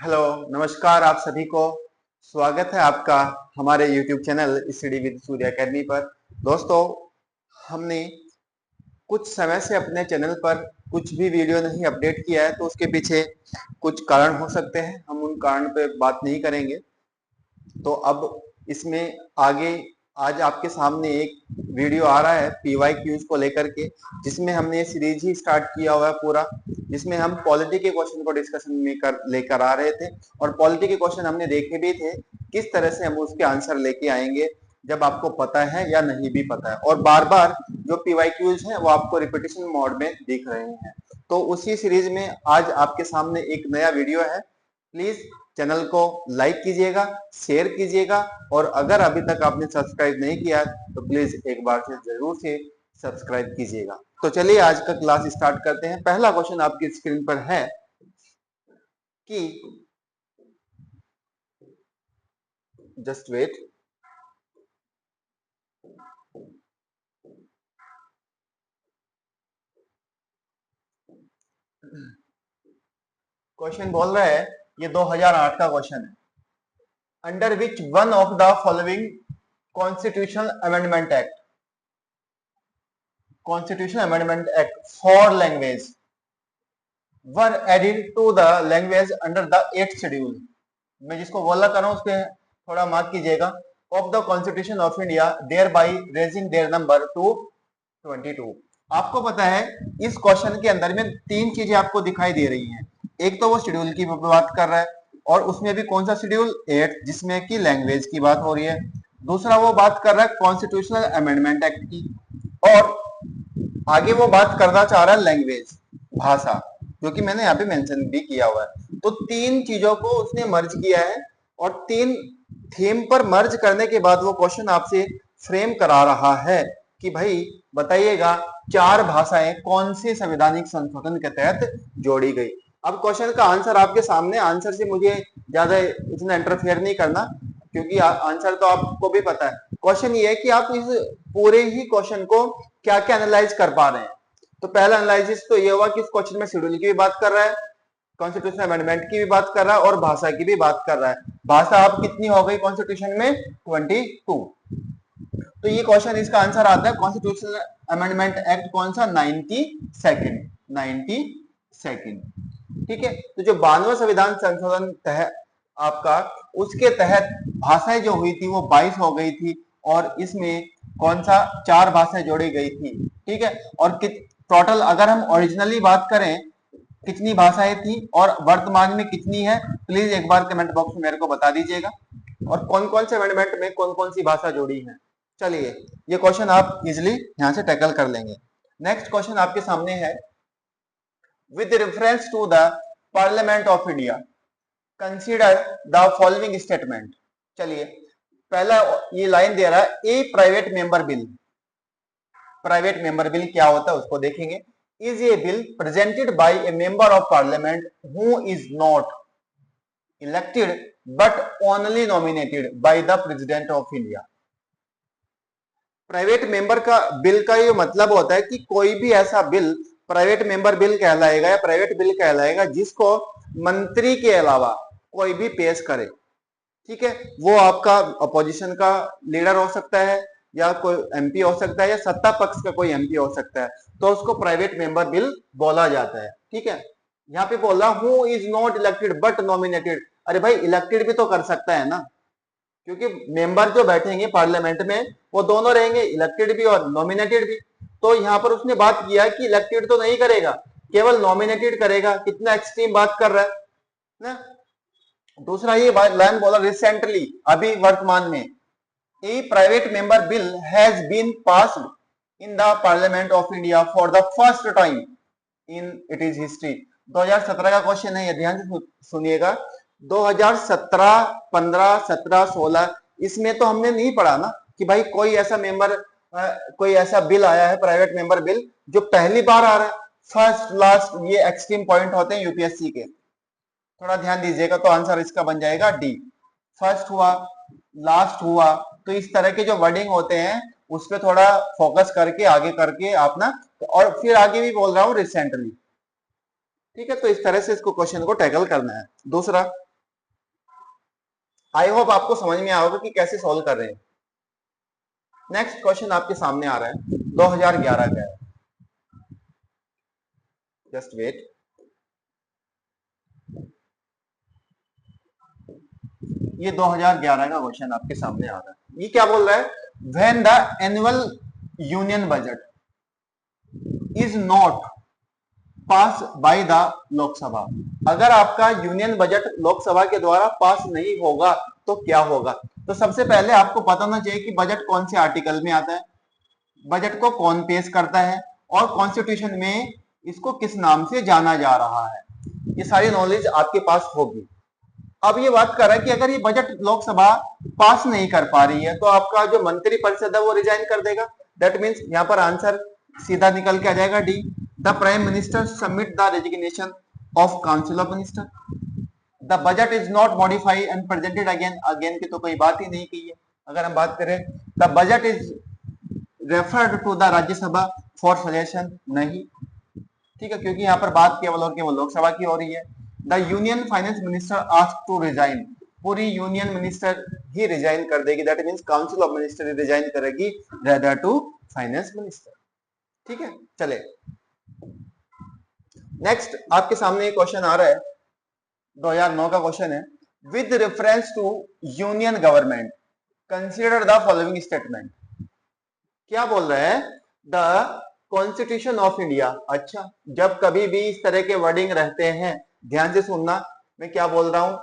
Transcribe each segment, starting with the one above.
Hello, नमस्कार आप सभी को। स्वागत है आपका हमारे YouTube channel study with Surya academy पर। दोस्तों, हमने कुछ समय से अपने चैनल पर कुछ भी वीडियो नहीं अपडेट किया है, तो उसके पीछे कुछ कारण हो सकते हैं। हम उन कारण पे बात नहीं करेंगे। तो अब इसमें आगे आज आपके सामने एक वीडियो आ रहा है पीवाई क्यूज को लेकर के, जिसमें हमने ये सीरीज ही स्टार्ट किया हुआ है पूरा, जिसमें हम पॉलिटी के क्वेश्चन को डिस्कशन में लेकर आ रहे थे। और पॉलिटी के क्वेश्चन हमने देखे भी थे, किस तरह से हम उसके आंसर लेके आएंगे जब आपको पता है या नहीं भी पता है। और बार बार जो पीवाई क्यूज है वो आपको रिपीटेशन मोड में दिख रहे हैं। तो उसी सीरीज में आज आपके सामने एक नया वीडियो है। प्लीज चैनल को लाइक कीजिएगा, शेयर कीजिएगा, और अगर अभी तक आपने सब्सक्राइब नहीं किया तो प्लीज एक बार से जरूर से सब्सक्राइब कीजिएगा। तो चलिए आज का क्लास स्टार्ट करते हैं। पहला क्वेश्चन आपकी स्क्रीन पर है कि जस्ट वेट। क्वेश्चन बोल रहा है, ये 2008 का क्वेश्चन है। Under which one of the following constitutional amendment act, constitutional amendment act for language were added to the language under the 8th schedule. मैं जिसको बोला कर रहा हूं उसके थोड़ा मार्क कीजिएगा। Of the constitution of India thereby raising their number to 22। आपको पता है इस क्वेश्चन के अंदर में तीन चीजें आपको दिखाई दे रही हैं। एक तो वो शेड्यूल की बात कर रहा है, और उसमें भी कौन सा शेड्यूल 8, जिसमें की लैंग्वेज की बात हो रही है। दूसरा वो बात कर रहा है कॉन्स्टिट्यूशनल अमेंडमेंट एक्ट की, और आगे वो बात करना चाह रहा है लैंग्वेज, भाषा, जो कि मैंने यहाँ पे मेंशन भी किया हुआ है। तो तीन चीजों को उसने मर्ज किया है, और तीन थीम पर मर्ज करने के बाद वो क्वेश्चन आपसे फ्रेम करा रहा है कि भाई बताइएगा चार भाषाएं कौन से संवैधानिक संशोधन के तहत जोड़ी गई। अब क्वेश्चन का आंसर आपके सामने, आंसर से मुझे ज्यादा इतना इंटरफेयर नहीं करना, क्योंकि आंसर तो आपको भी पता है। क्वेश्चन ये है कि आप इस पूरे ही क्वेश्चन को क्या क्या एनालाइज कर पा रहे हैं। तो पहला एनालिसिस तो ये हुआ कि इस क्वेश्चन में शेड्यूल की भी बात कर रहा है, कॉन्स्टिट्यूशनल अमेंडमेंट की भी बात कर रहा है, और भाषा की भी बात कर रहा है। भाषा आप कितनी हो गई कॉन्स्टिट्यूशन में? 22। तो ये क्वेश्चन, इसका आंसर आता है कॉन्स्टिट्यूशनल अमेंडमेंट एक्ट कौन सा? 92nd। ठीक है। तो जो 92वां संविधान संशोधन तहत आपका, उसके तहत भाषाएं जो हुई थी वो 22 हो गई थी, और इसमें कौन सा चार भाषाएं जोड़ी गई थी। ठीक है। और टोटल अगर हम ओरिजिनली बात करें कितनी भाषाएं थी और वर्तमान में कितनी है, प्लीज एक बार कमेंट बॉक्स में मेरे को बता दीजिएगा। और कौन कौन से अमेंडमेंट में कौन कौन सी भाषा जोड़ी है। चलिए ये क्वेश्चन आप इजिली यहां से टैकल कर लेंगे। नेक्स्ट क्वेश्चन आपके सामने है, with reference to the parliament of India consider the following statement. चलिए पहला ये लाइन दे रहा है, a private member bill. Private member bill क्या होता है उसको देखेंगे। Is a bill presented by a member of parliament who is not elected but only nominated by the president of India. Private member का bill का ये मतलब होता है कि कोई भी ऐसा बिल प्राइवेट मेंबर बिल कहलाएगा या प्राइवेट बिल कहलाएगा जिसको मंत्री के अलावा कोई भी पेश करे। ठीक है। वो आपका अपोजिशन का लीडर हो सकता है, या कोई एमपी हो सकता है, या सत्ता पक्ष का कोई एमपी हो सकता है, तो उसको प्राइवेट मेंबर बिल बोला जाता है। ठीक है। यहाँ पे बोला who is not elected but nominated. अरे भाई इलेक्टेड भी तो कर सकता है ना, क्योंकि मेंबर जो बैठेंगे पार्लियामेंट में वो दोनों रहेंगे, इलेक्टेड भी और नॉमिनेटेड भी। तो यहाँ पर उसने बात किया कि इलेक्टेड तो नहीं करेगा, केवल नॉमिनेटेड करेगा। कितना एक्सट्रीम बात कर रहा है ना। दूसरा ये लाइन बोला, रिसेंटली, अभी वर्तमान में, a private member bill has been passed in the parliament of India for the first time in it is history. 2017 का क्वेश्चन है, ये ध्यान से सुनिएगा। 2017, 15, 17, 16 इसमें तो हमने नहीं पढ़ा ना कि भाई कोई ऐसा मेंबर, कोई ऐसा बिल आया है प्राइवेट मेंबर बिल जो पहली बार आ रहा है। फर्स्ट लास्ट ये एक्सट्रीम पॉइंट होते हैं यूपीएससी के, थोड़ा ध्यान दीजिएगा। तो आंसर इसका बन जाएगा डी। फर्स्ट हुआ, लास्ट हुआ, तो इस तरह के जो वर्डिंग होते हैं उस पर थोड़ा फोकस करके आगे करके आप ना, और फिर आगे भी बोल रहा हूं रिसेंटली। ठीक है। तो इस तरह से इसको क्वेश्चन को टैकल करना है। दूसरा, आई होप आपको समझ में आएगा कि कैसे सॉल्व कर रहे हैं। नेक्स्ट क्वेश्चन आपके सामने आ रहा है 2011 का है, जस्ट वेट। ये 2011 का क्वेश्चन आपके सामने आ रहा है। ये क्या बोल रहा है, when the annual union budget is not pass by the Lok Sabha, अगर आपका यूनियन बजट लोकसभा के द्वारा पास नहीं होगा तो क्या होगा। तो सबसे पहले आपको पता होना चाहिए कि बजट कौन से आर्टिकल में आता है, बजट को कौन पेश करता है, और कॉन्स्टिट्यूशन में इसको किस नाम से जाना जा रहा है। ये सारी नॉलेज आपके पास होगी। अब ये बात कर रहा है कि अगर ये बजट लोकसभा पास नहीं कर पा रही है तो आपका जो मंत्री परिषद है वो रिजाइन कर देगा। दैट मीन्स यहाँ पर आंसर सीधा निकल के आ जाएगा D, the prime minister submit the resignation of council of minister, the budget is not modified and presented again, again की तो कोई बात ही नहीं की है। अगर हम बात करें the budget is referred to the Rajya Sabha for suggestion, नहीं, ठीक है, क्योंकि यहाँ पर बात केवल और केवल लोकसभा की हो रही है। The union finance minister ask to resign, पूरी यूनियन मिनिस्टर ही रिजाइन कर देगी, that means council of minister ही रिजाइन करेगी रेदर टू फाइनेंस मिनिस्टर। ठीक है, चले नेक्स्ट आपके सामने एक क्वेश्चन आ रहा है, 2009 का क्वेश्चन है, with reference to union government consider the following statement. क्या बोल रहा है, द कॉन्स्टिट्यूशन ऑफ इंडिया। अच्छा, जब कभी भी इस तरह के वर्डिंग रहते हैं ध्यान से सुनना, मैं क्या बोल रहा हूं,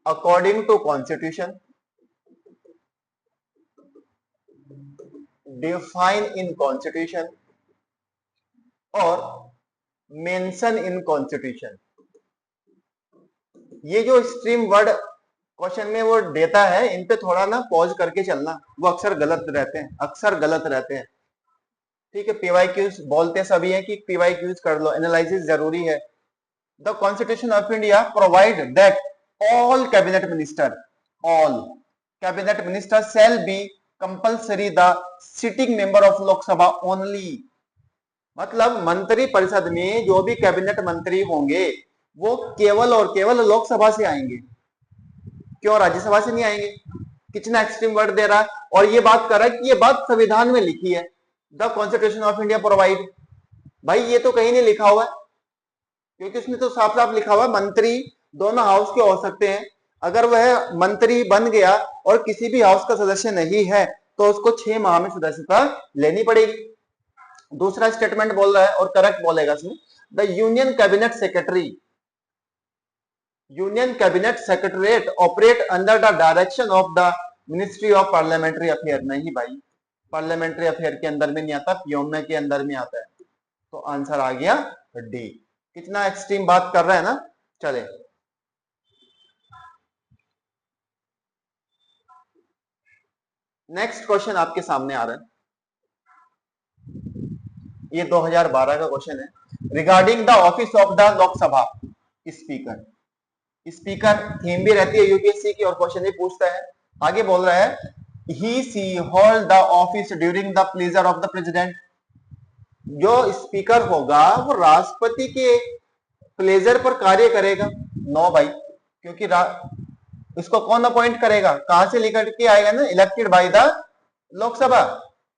according to constitution, define in constitution और मेंशन इन कॉन्स्टिट्यूशन। ये जो स्ट्रीम वर्ड क्वेश्चन में वो देता है, इन पे थोड़ा ना पॉज करके चलना, वो अक्सर गलत रहते हैं, अक्सर गलत रहते हैं। ठीक है, पीवाईक्यूज बोलते सभी हैं कि पीवाईक्यूज कर लो, एनालिसिस जरूरी है। The constitution of India provide that all cabinet minister, all cabinet minister shall be compulsory the sitting member of Lok Sabha only, मतलब मंत्री परिषद में जो भी कैबिनेट मंत्री होंगे वो केवल और केवल लोकसभा से आएंगे, क्यों राज्यसभा से नहीं आएंगे। कितना एक्सट्रीम वर्ड दे रहा है, और ये बात कर रहा है कि ये बात संविधान में लिखी है, the constitution of India provide. भाई ये तो कहीं नहीं लिखा हुआ है, क्योंकि उसमें तो साफ साफ लिखा हुआ है मंत्री दोनों हाउस के हो सकते हैं। अगर वह मंत्री बन गया और किसी भी हाउस का सदस्य नहीं है तो उसको 6 माह में सदस्यता लेनी पड़ेगी। दूसरा स्टेटमेंट बोल रहा है और करेक्ट बोलेगा इसमें, the union cabinet secretary, union cabinet secretariat operate under the direction of the ministry of parliamentary affair. नहीं भाई, पार्लियामेंट्री अफेयर के अंदर में नहीं आता, पीओमे के अंदर में आता है। तो आंसर आ गया डी। कितना एक्सट्रीम बात कर रहा है ना। चले नेक्स्ट क्वेश्चन आपके सामने आ रहा है, ये 2012 का क्वेश्चन है, regarding the office of the Lok Sabha speaker. Speaker theme भी रहती है यूपीएससी की और क्वेश्चन भी पूछता है। आगे बोल रहा है, he she hold the office during the pleasure of the president. जो स्पीकर होगा वो राष्ट्रपति के प्लेजर पर कार्य करेगा। नो भाई, क्योंकि इसको कौन अपॉइंट करेगा, कहां से लेकर के आएगा ना, elected by the Lok Sabha.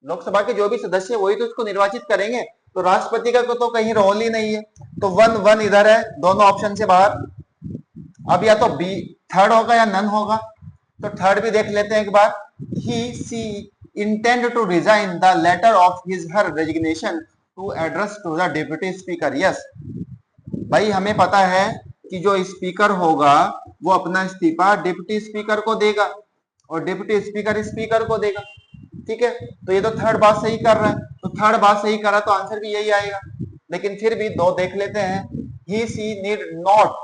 Lok Sabha के जो भी सदस्य वही तो इसको निर्वाचित करेंगे, तो राष्ट्रपति का तो कहीं रोल ही नहीं है। तो 1-1 इधर है, दोनों ऑप्शन से बाहर। अब या तो बी थर्ड होगा या नन होगा, तो थर्ड भी देख लेते हैं एक बार। He she intend to resign the letter of his her resignation to address to the deputy speaker. Yes भाई, हमें पता है कि जो स्पीकर होगा वो अपना इस्तीफा डिप्टी स्पीकर को देगा और डिप्टी स्पीकर स्पीकर को देगा। ठीक है, तो ये तो थर्ड बात सही कर रहा है, तो थर्ड बात सही कर रहा है तो आंसर भी यही आएगा। लेकिन फिर भी दो देख लेते हैं। He she need not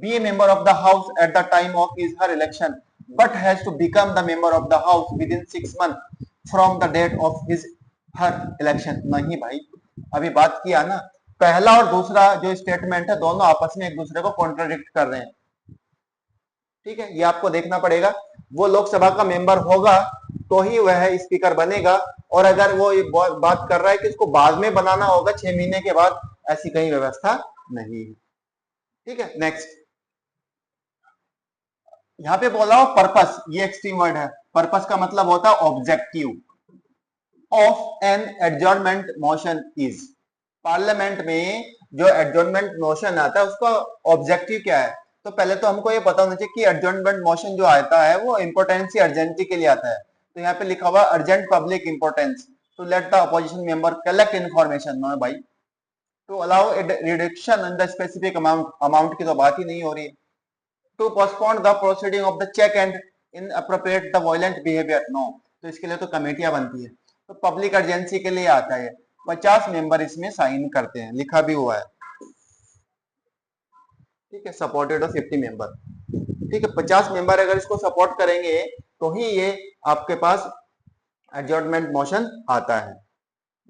be a member of the house at the time of his her election but has to become the member of the house within 6 months from the date of his her election. नहीं भाई, अभी बात किया ना, पहला और दूसरा जो स्टेटमेंट है दोनों आपस में एक दूसरे को कॉन्ट्राडिक्ट कर रहे हैं। ठीक है, ये आपको देखना पड़ेगा। वो लोकसभा का मेंबर होगा तो ही वह स्पीकर बनेगा, और अगर वो ये बात कर रहा है कि इसको बाद में बनाना होगा 6 महीने के बाद, ऐसी कहीं व्यवस्था नहीं है। ठीक है, नेक्स्ट यहाँ पे बोला हो पर्पस, ये एक्सट्रीम वर्ड है। पर्पस का मतलब होता है objective of an adjournment motion is. Parliament में जो एडजॉर्नमेंट मोशन आता है उसका ऑब्जेक्टिव क्या है? तो पहले तो हमको ये पता होना चाहिए कि एडजॉर्नमेंट मोशन जो आता है वो इंपोर्टेंस अर्जेंटी के लिए आता है। तो यहाँ पे लिखा हुआ urgent public importance to let the opposition member collect information. No भाई, to allow reduction in the specific amount की तो बात ही नहीं हो रही है। To postpone the proceeding of the check and inappropriate the violent behaviour. No, तो इसके लिए तो कमेटियां बनती है। तो पब्लिक अर्जेंसी के लिए आता है। 50 मेंबर इसमें साइन करते हैं, लिखा भी हुआ है। ठीक है, सपोर्टेड ऑफ 50 मेंबर। ठीक है, 50 मेंबर अगर इसको सपोर्ट करेंगे तो ही ये आपके पास एडजॉर्नमेंट मोशन आता है।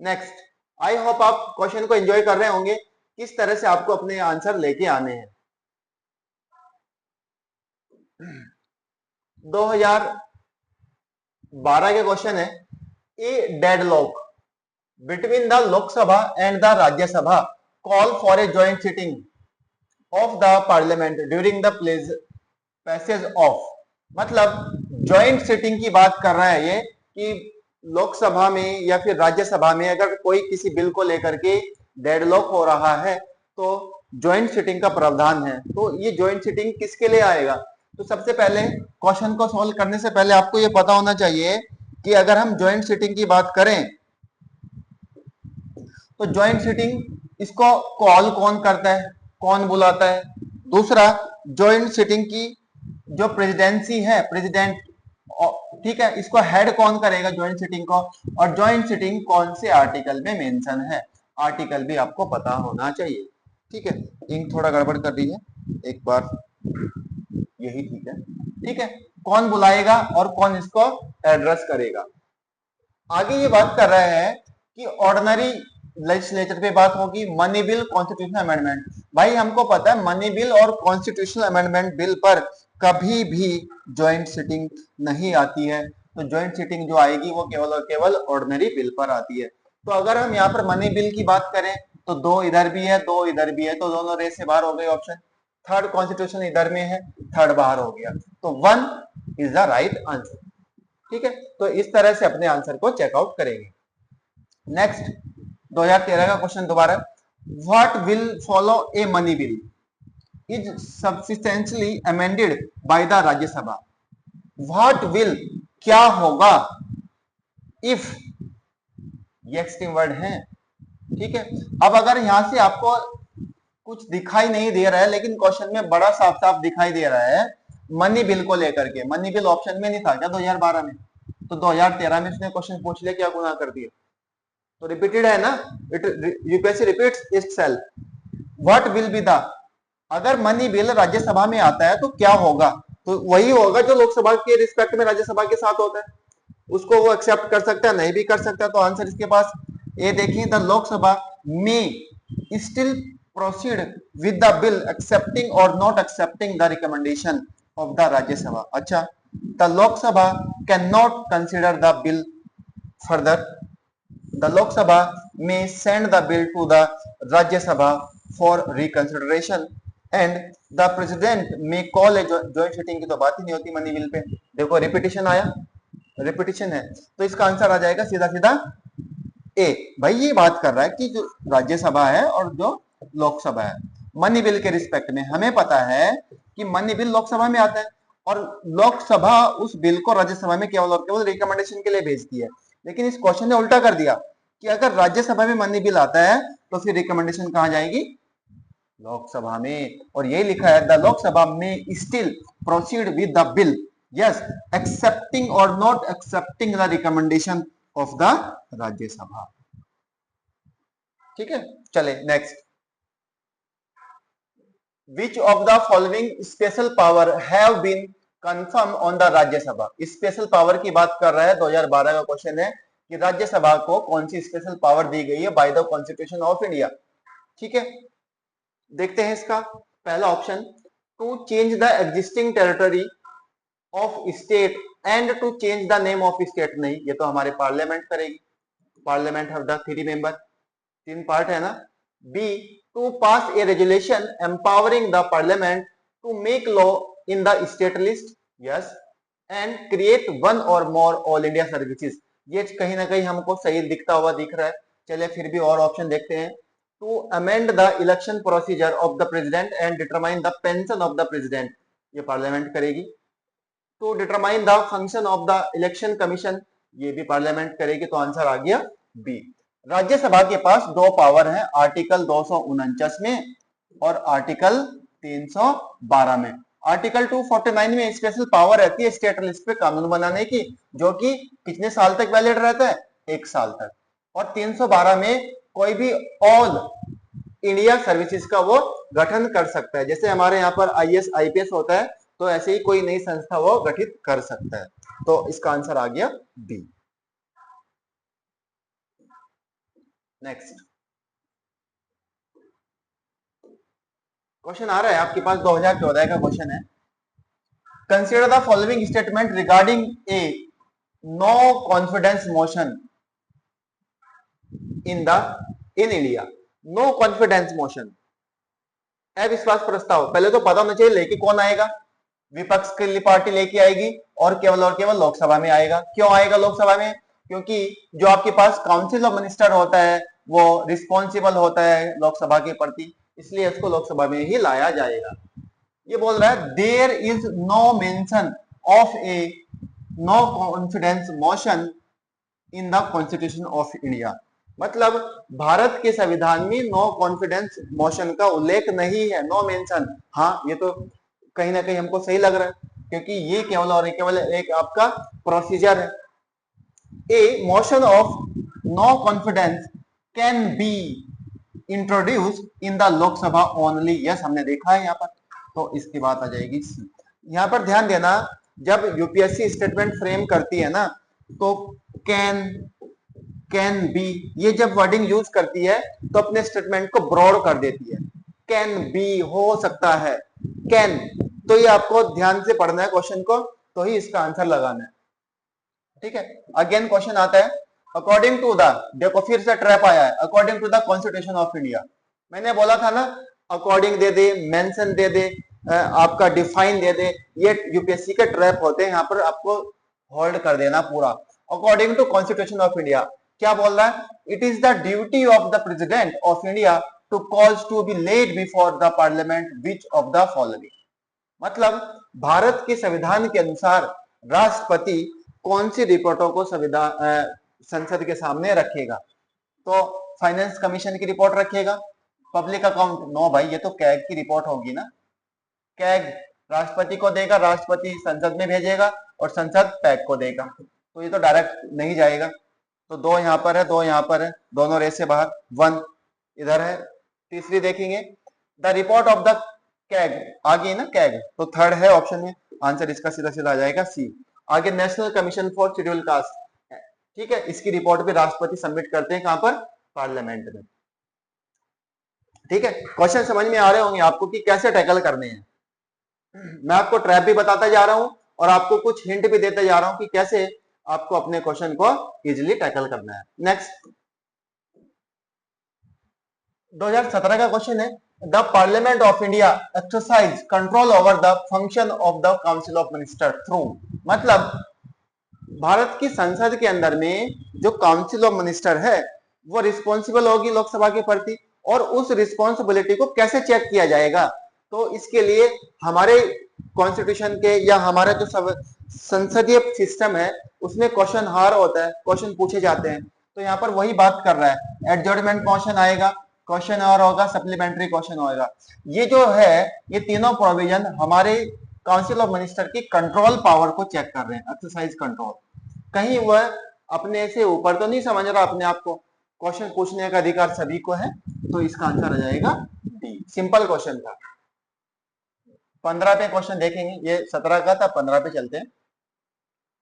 नेक्स्ट, आई होप आप क्वेश्चन को एंजॉय कर रहे होंगे। किस तरह से आपको अपने आंसर लेके आने हैं। 2012 के क्वेश्चन है, a deadlock between the Lok Sabha and the Rajya Sabha call for a joint sitting of the parliament during the passage of. मतलब जॉइंट सिटिंग की बात कर रहा है ये कि लोकसभा में या फिर राज्यसभा में अगर कोई किसी बिल को लेकर के डेडलॉक हो रहा है तो जॉइंट सिटिंग का प्रावधान है। तो ये जॉइंट सिटिंग किसके लिए आएगा? तो सबसे पहले क्वेश्चन को सॉल्व करने से पहले आपको ये पता होना चाहिए कि अगर हम जॉइंट सिटिंग की बात करें तो जॉइंट सिटिंग इसको कॉल कौन करता है, कौन बुलाता है? दूसरा, जॉइंट सिटिंग की जो प्रेसिडेंसी है, प्रेसिडेंट, ठीक है, इसको हेड कौन करेगा जॉइंट सिटिंग को? और जॉइंट सिटिंग कौन से आर्टिकल में मेंशन है? आर्टिकल भी आपको पता होना चाहिए। ठीक है, इंक थोड़ा गड़बड़ कर रही है, एक बार यही ठीक है। ठीक है, कौन बुलाएगा और कौन इसको एड्रेस करेगा? आगे ये बात कर रहे हैं कि ऑर्डिनरी लेजिस्लेचर पे बात होगी, मनी बिल, कॉन्स्टिट्यूशनल अमेंडमेंट। भाई हमको पता है मनी बिल और कॉन्स्टिट्यूशनल अमेंडमेंट बिल पर कभी भी ज्वाइंट सिटिंग नहीं आती है। तो ज्वाइंट सिटिंग जो आएगी वो केवल और केवल ऑर्डिनरी बिल पर आती है। तो अगर हम यहाँ पर मनी बिल की बात करें तो 2 इधर भी है, 2 इधर भी है, तो दोनों रेस से बाहर हो गए ऑप्शन। थर्ड कॉन्स्टिट्यूशन इधर में है, थर्ड बाहर हो गया, तो 1 इज द राइट आंसर। ठीक है, तो इस तरह से अपने आंसर को चेकआउट करेंगे। नेक्स्ट, 2013 का क्वेश्चन दोबारा, what will follow a money bill is substantially amended by the Rajya Sabha. What will, क्या होगा, इफ, ये एक्सट्रीम वर्ड है। ठीक है, अब अगर यहां से आपको कुछ दिखाई नहीं दे रहा है लेकिन क्वेश्चन में बड़ा साफ साफ दिखाई दे रहा है मनी बिल को लेकर के, मनी बिल ऑप्शन में नहीं था क्या 2012 में? तो 2013 में इसने क्वेश्चन पूछ लिया, क्या गुनाह कर दिया? तो रिपीटेड है ना, it UPSC repeats itself. What will be the, अगर मनी बिल राज्यसभा में आता है तो क्या होगा? तो वही होगा जो लोकसभा के रिस्पेक्ट में राज्यसभा के साथ होता है, उसको वो एक्सेप्ट कर सकता है, नहीं भी कर सकता। तो आंसर इसके पास ए देखिए, द लोकसभा में still proceed with the bill accepting और not accepting the recommendation of the Rajya Sabha. अच्छा, the Lok Sabha can not consider the bill further, the Lok Sabha may send the bill to the Rajya Sabha for reconsideration and the president may call a joint sitting। की तो बात ही नहीं होती money bill pay. देखो repetition आया, repetition है, तो इसका आंसर आ जाएगा सीधा सीधा ए। भाई ये बात कर रहा है कि जो राज्यसभा है और जो लोकसभा है, मनी बिल के रिस्पेक्ट में हमें पता है कि मनी बिल लोकसभा में आता है और लोकसभा उस बिल को राज्यसभा में केवल और केवल रिकमेंडेशन के लिए भेजती है। लेकिन इस क्वेश्चन ने उल्टा कर दिया कि अगर राज्यसभा में मनी बिल आता है तो फिर रिकमेंडेशन कहां जाएगी? लोकसभा में। और यही लिखा है, द लोकसभा में still proceed with the bill, yes, accepting और not accepting the recommendation of the Rajya Sabha. ठीक है, चले next. Which of the following special power have been confirm on the Rajya Sabha. Special power की बात कर रहा है, 2012 का क्वेश्चन है कि राज्यसभा को कौन सी स्पेशल पावर दी गई है by the constitution of India. ठीक है, देखते हैं इसका पहला option, to change the existing territory of state and to change the name of state. नहीं, ये तो हमारे पार्लियामेंट करेगी, parliament have the 3 member, 3 part है ना। B, to pass a resolution empowering the parliament to make law in the state list. Yes, and create one or more all India services, ये कहीं ना कहीं हमको सही दिखता हुआ दिख रहा है। चलिए फिर भी और ऑप्शन देखते हैं। To amend the election procedure of the president and determine the pension of the president, ये पार्लियामेंट करेगी। To determine the function of the election commission, ये भी पार्लियामेंट करेगी। तो आंसर आ गया बी। राज्यसभा के पास दो पावर है, आर्टिकल 249 में और आर्टिकल 312 में। आर्टिकल 249 में स्पेशल पावर रहती है स्टेट लिस्ट पे कानून बनाने की, जो कि कितने साल तक वैलिड रहता है, 1 साल तक। और 312 में कोई भी ऑल इंडिया सर्विसेज का वो गठन कर सकता है। जैसे हमारे यहाँ पर आईएएस आईपीएस होता है, तो ऐसे ही कोई नई संस्था वो गठित कर सकता है। तो इसका आंसर आ गया बी। नेक्स्ट क्वेश्चन आ रहा है आपके पास, 2014 का क्वेश्चन है। Consider the following statement regarding a no confidence motion in India. No confidence motion, अविश्वास प्रस्ताव, पहले तो पता होना चाहिए लेके कौन आएगा, विपक्ष के लिए पार्टी लेके आएगी और केवल लोकसभा में आएगा। क्यों आएगा लोकसभा में? क्योंकि जो आपके पास काउंसिल ऑफ मिनिस्टर होता है वो रिस्पॉन्सिबल होता है लोकसभा के प्रति, इसलिए उसको लोकसभा में ही लाया जाएगा। ये बोल रहा है there is no mention of a no confidence motion in the constitution of India, मतलब भारत के संविधान में नो कॉन्फिडेंस मोशन का उल्लेख नहीं है, नो मेंशन। हाँ, ये तो कहीं ना कहीं हमको सही लग रहा है, क्योंकि ये केवल एक आपका प्रोसीजर है। A motion of no confidence can be introduce in the Lok Sabha only, yes हमने देखा है यहाँ पर। तो इसकी बात आ जाएगी सी। यहाँ पर ध्यान देना, जब यूपीएससी स्टेटमेंट फ्रेम करती है ना, तो कैन बी ये जब वर्डिंग यूज करती है तो अपने स्टेटमेंट को ब्रॉड कर देती है। कैन बी हो सकता है, कैन, तो ये आपको ध्यान से पढ़ना है क्वेश्चन को, तो ही इसका आंसर लगाना है। ठीक है, अगेन क्वेश्चन आता है अकॉर्डिंग टू द, देखो फिर से ट्रैप आया है, according to the constitution of India. मैंने बोला था ना अकॉर्डिंग दे दे, मेंशन दे दे, आपका डिफाइन दे दे, ये यूपीएससी के ट्रैप होते हैं। यहाँ पर आपको होल्ड कर देना पूरा। According to constitution of India क्या बोल रहा है? It is the duty of the president of India to cause to be laid before the parliament which of the following, मतलब भारत के संविधान के अनुसार राष्ट्रपति कौन सी रिपोर्टों को संसद के सामने रखेगा? तो फाइनेंस कमीशन की रिपोर्ट रखेगा, पब्लिक अकाउंट, नो भाई ये तो कैग की रिपोर्ट होगी ना। कैग राष्ट्रपति को देगा, राष्ट्रपति संसद में भेजेगा और संसद पैग को देगा, तो ये तो डायरेक्ट नहीं जाएगा। तो दो यहाँ पर है, दो यहाँ पर है, दोनों रेस से बाहर, वन इधर है। तीसरी देखेंगे the report of the CAG, आगे ना कैग, तो थर्ड है ऑप्शन में, आंसर इसका सीधा सीधा आ जाएगा सी। आगे national commission for schedule caste, ठीक है, इसकी रिपोर्ट भी राष्ट्रपति सबमिट करते हैं कहां पर? पार्लियामेंट में। ठीक है, क्वेश्चन समझ में आ रहे होंगे आपको कि कैसे टैकल करने हैं। मैं आपको ट्रैप भी बताता जा रहा हूं और आपको कुछ हिंट भी देते जा रहा हूं कि कैसे आपको अपने क्वेश्चन को इजीली टैकल करना है। नेक्स्ट 2017 का क्वेश्चन है the parliament of India exercise control over the function of the council of minister through, मतलब भारत की संसद के अंदर में जो काउंसिल ऑफ मिनिस्टर है वो रिस्पॉन्सिबल होगी लोकसभा के प्रति, और उस रिस्पॉन्सिबिलिटी को कैसे चेक किया जाएगा? तो इसके लिए हमारे कॉन्स्टिट्यूशन के या हमारा जो संसदीय सिस्टम है उसमें क्वेश्चन हार होता है, क्वेश्चन पूछे जाते हैं। तो यहाँ पर वही बात कर रहा है, एडजॉर्नमेंट मोशन आएगा, क्वेश्चन और होगा, सप्लीमेंट्री क्वेश्चन होगा। ये जो है ये तीनों प्रोविजन हमारे काउंसिल ऑफ मिनिस्टर की कंट्रोल पावर को चेक कर रहे हैं, एक्सरसाइज कंट्रोल। कहीं वह अपने से ऊपर तो नहीं समझ रहा अपने आप को, क्वेश्चन पूछने का अधिकार सभी को है, तो इसका आंसर आ जाएगा डी। सिंपल क्वेश्चन था। 15 पे क्वेश्चन देखेंगे, ये 17 का था, 15 पे चलते हैं।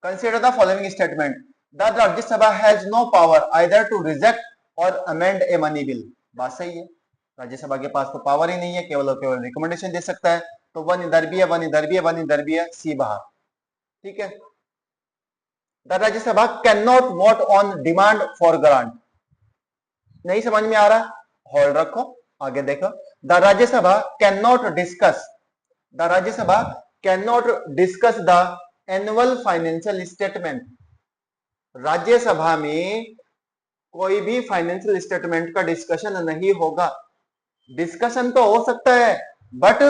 Consider the following statement the Rajya Sabha has no power either to reject or amend a money bill, बात सही है, राज्यसभा के पास तो पावर ही नहीं है, केवल रिकमेंडेशन दे सकता है। तो वन इधर भी है, वन इधर भी है, वन इधर भी है, सी बाहर। ठीक है, the Rajya Sabha can not vote on demand for grant, नहीं समझ में आ रहा, होल्ड रखो, आगे देखो। The Rajya Sabha can not discuss, the Rajya Sabha can not discuss the annual financial statement. Rajya Sabha में कोई भी फाइनेंशियल स्टेटमेंट का डिस्कशन नहीं होगा। डिस्कशन तो हो सकता है बट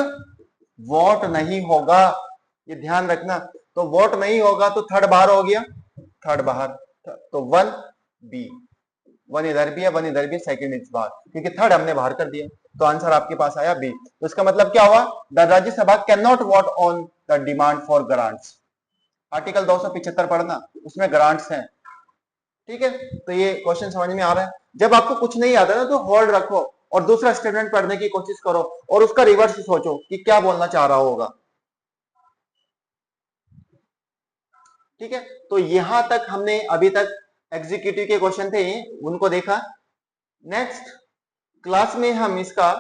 वोट नहीं होगा, ये ध्यान रखना। तो वोट नहीं होगा तो थर्ड बाहर हो गया, थर्ड बाहर, तो 1 बी, 1 इधर भी है 1 इधर भी है, सेकंड इज बाहर, क्योंकि थर्ड हमने बाहर कर दिया। तो आंसर आपके पास आया बी। तो इसका मतलब क्या हुआ, the Rajya Sabha can not vote on the demand for grants. Article 275 पढ़ना, उसमें ग्रांट्स हैं। ठीक है, तो ये क्वेश्चन समझ में आ रहा है। जब आपको कुछ नहीं आता ना तो होल्ड रखो और दूसरा स्टेटमेंट पढ़ने की कोशिश करो और उसका रिवर्स सोचो कि क्या बोलना चाह रहा होगा। ठीक है, तो यहां तक हमने अभी तक एग्जीक्यूटिव के क्वेश्चन थे उनको देखा। नेक्स्ट क्लास में हम इसका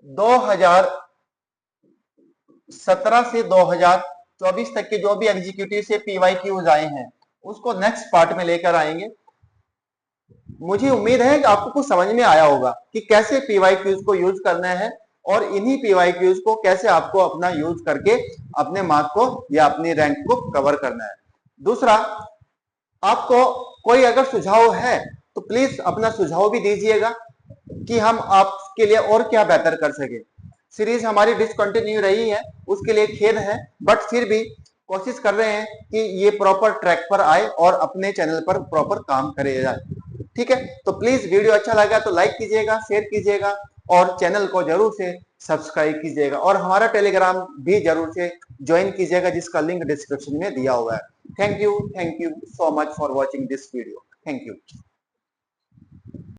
2017 से 2024 तक के जो भी एग्जीक्यूटिव से पीवाईक्यूज आए हैं उसको नेक्स्ट पार्ट में लेकर आएंगे। मुझे उम्मीद है कि आपको कुछ समझ में आया होगा कि कैसे पीवाईक्यूज को यूज करना है और इन्हीं पीवाईक्यूज को कैसे आपको अपना यूज करके अपने मार्क को या अपनी रैंक को कवर करना है। दूसरा, आपको कोई अगर सुझाव है तो प्लीज अपना सुझाव भी दीजिएगा कि हम आपके लिए और क्या बेहतर कर सके। सीरीज हमारी डिसकंटिन्यू रही है उसके लिए खेद है, बट फिर भी कोशिश कर रहे हैं कि ये प्रॉपर ट्रैक पर आए और अपने चैनल पर प्रॉपर काम करे जाए। ठीक है, तो प्लीज वीडियो अच्छा लगा तो लाइक कीजिएगा, शेयर कीजिएगा और चैनल को जरूर से सब्सक्राइब कीजिएगा और हमारा टेलीग्राम भी जरूर से ज्वाइन कीजिएगा जिसका लिंक डिस्क्रिप्शन में दिया हुआ है। Thank you so much for watching this video. Thank you.